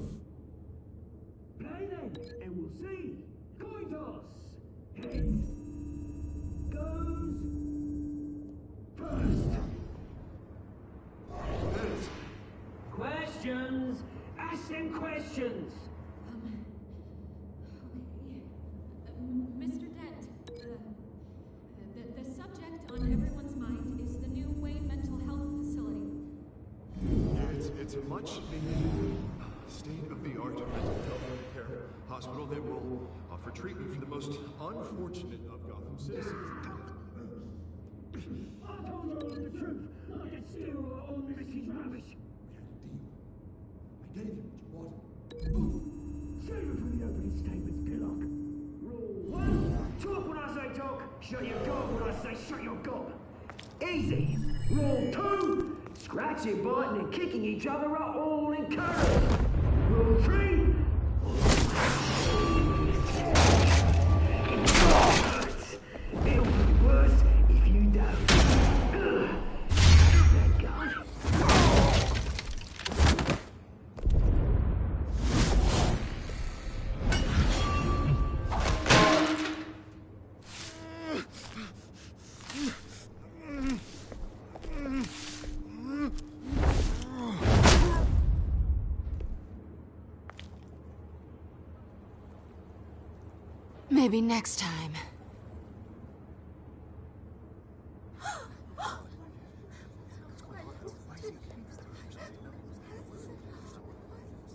Play then, and we'll see. Coin toss. Heads goes first. Heads. Questions. Ask them questions. Mr. Dent, the subject on everyone's mind is the new Wayne Mental Health Facility. It's a much-needed, state-of-the-art mental health care hospital that will offer treatment for the most unfortunate of Gotham citizens. I told you all the truth. I can steal all Missy's rubbish. I gave you what you wanted. Save it from the opening statements, Pillock. Rule 1. Talk when I say talk. Shut your gob when I say shut your gob. Easy. Rule 2. Scratching, biting, and kicking each other are all encouraged. Rule 3. It'll be worse if you don't. That guy. Maybe next time.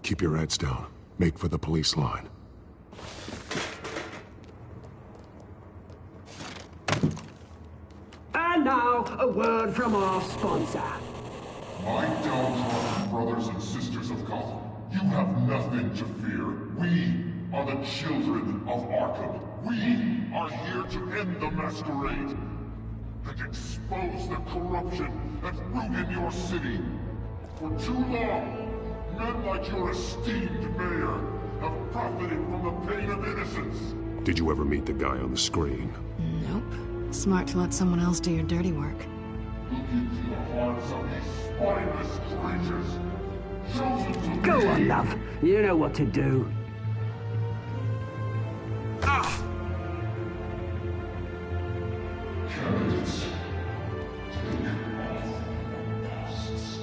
Keep your heads down. Make for the police line. And now, a word from our sponsor. My downtrodden brothers and sisters of Gotham, you have nothing to fear. We are the children of Arkham. We are here to end the masquerade and expose the corruption and root in your city. For too long, men like your esteemed mayor have profited from the pain of innocence. Did you ever meet the guy on the screen? Nope. Smart to let someone else do your dirty work. Look into the hearts of these spineless creatures. Chosen to Go on, love. You know what to do. Candidates, take off masks.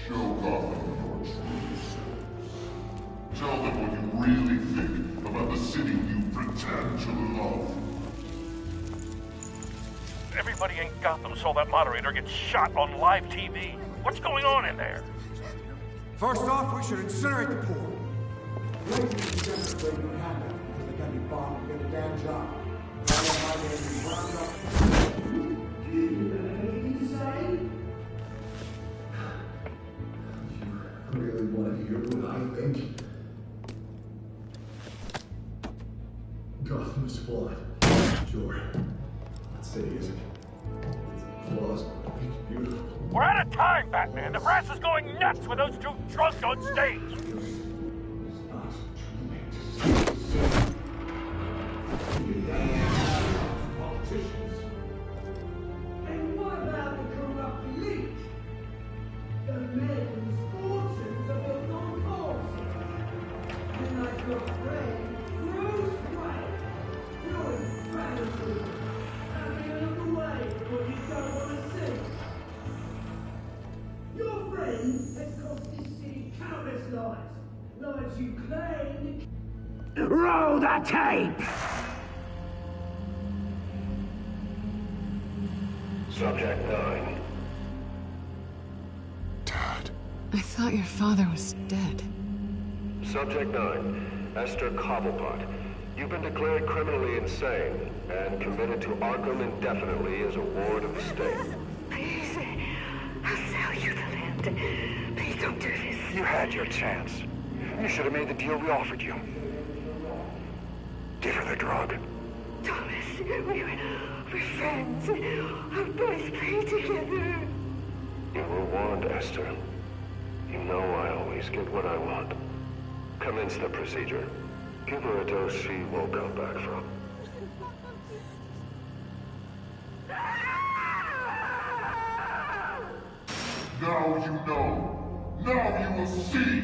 Show Gotham your true selves. Tell them what you really think about the city you pretend to love. Everybody in Gotham saw that moderator get shot on live TV. What's going on in there? First off, we should incinerate the pool. Ladies and gentlemen, what happened because they gotta be bombed to get a damn job. Really want to hear what I think? Gotham is flawed. Sure. That city isn't. Its flaws make beautiful. We're out of time, Batman. The press is going nuts with those two drunks on stage. And what about the corrupt elite? The men whose fortunes are built on falsehood. And like your friend, Bruce Wayne, you're incredibly having a look away what you don't want to see. Your friend has cost this city countless lives. Lives you claim to... Roll the tape! Subject 9. I thought your father was dead. Subject 9. Esther Cobblepot. You've been declared criminally insane and committed to Arkham indefinitely as a ward of the state. Please, I'll sell you the land. Please don't do this. You had your chance. You should have made the deal we offered you. Give her the drug. Thomas, we're friends. Our boys play together. You were warned, Esther. You know I always get what I want. Commence the procedure. Give her a dose she won't come back from. Now you know. Now you will see.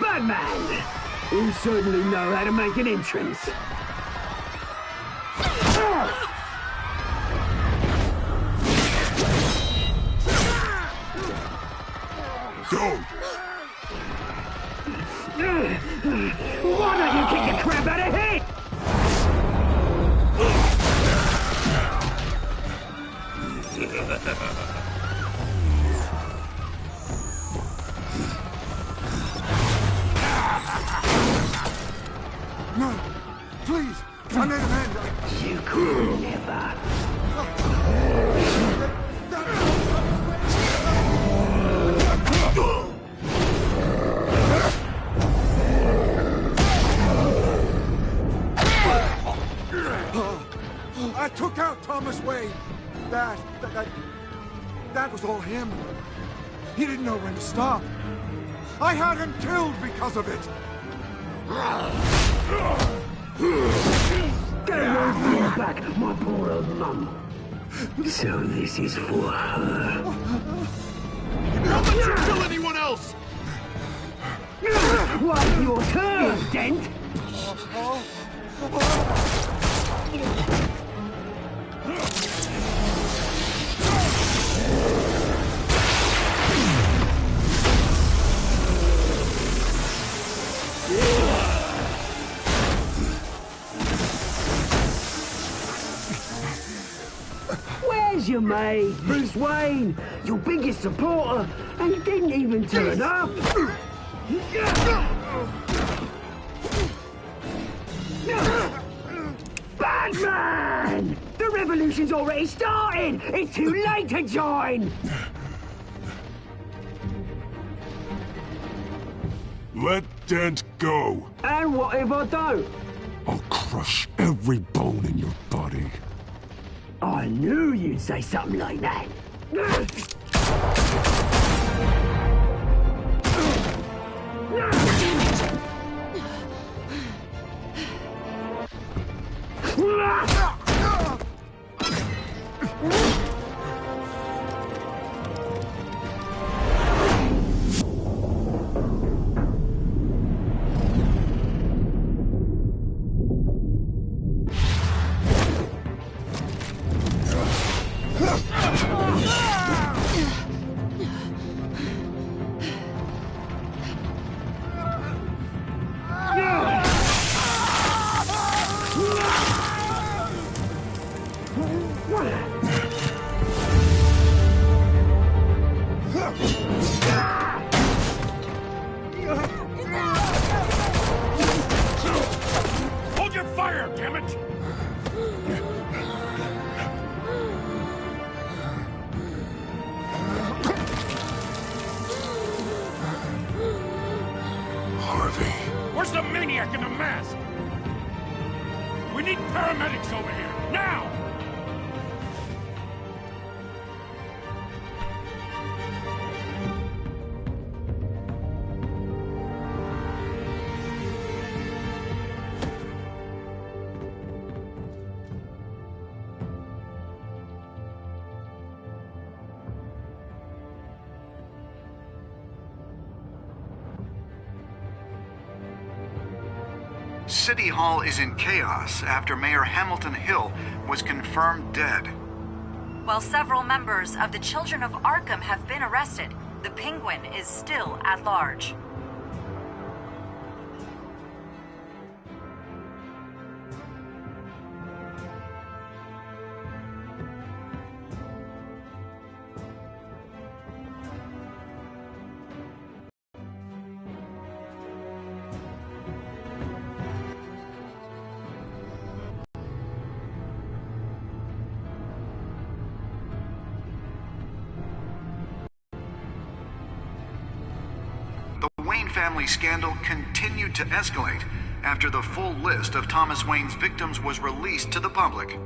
Batman! You certainly know how to make an entrance. Go! Why don't you kick the crap out of here? No! Please! I made him end! You could never. I took out Thomas Wayne. That was all him. He didn't know when to stop. I had him killed because of it. Get away from your back, my poor old mum. So this is for her. Don't let you kill anyone else! Wait your turn, Dent! was your mate, Bruce Wayne, your biggest supporter, and he didn't even turn up. Batman! The revolution's already started! It's too late to join! Let Dent go. And what if I don't? I'll crush every bone in your body. I knew you'd say something like that. Hold your fire, damn it! Harvey. Where's the maniac in the mask? We need paramedics over here, now! City Hall is in chaos after Mayor Hamilton Hill was confirmed dead. While several members of the Children of Arkham have been arrested, the Penguin is still at large. The Wayne family scandal continued to escalate after the full list of Thomas Wayne's victims was released to the public.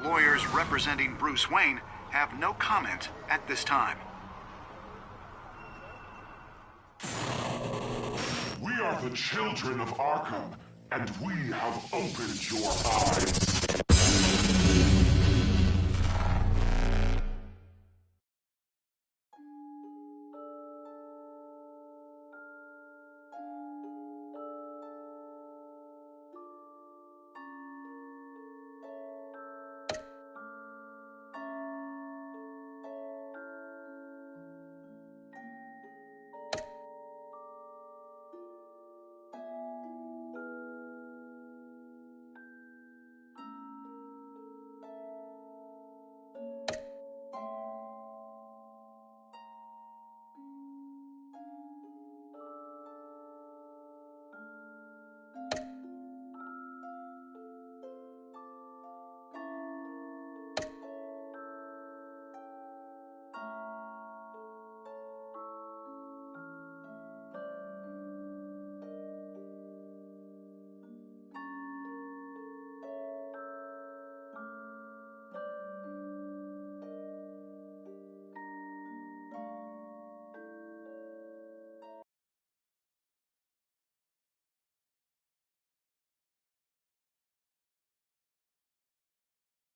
Lawyers representing Bruce Wayne have no comment at this time. We are the children of Arkham, and we have opened your eyes.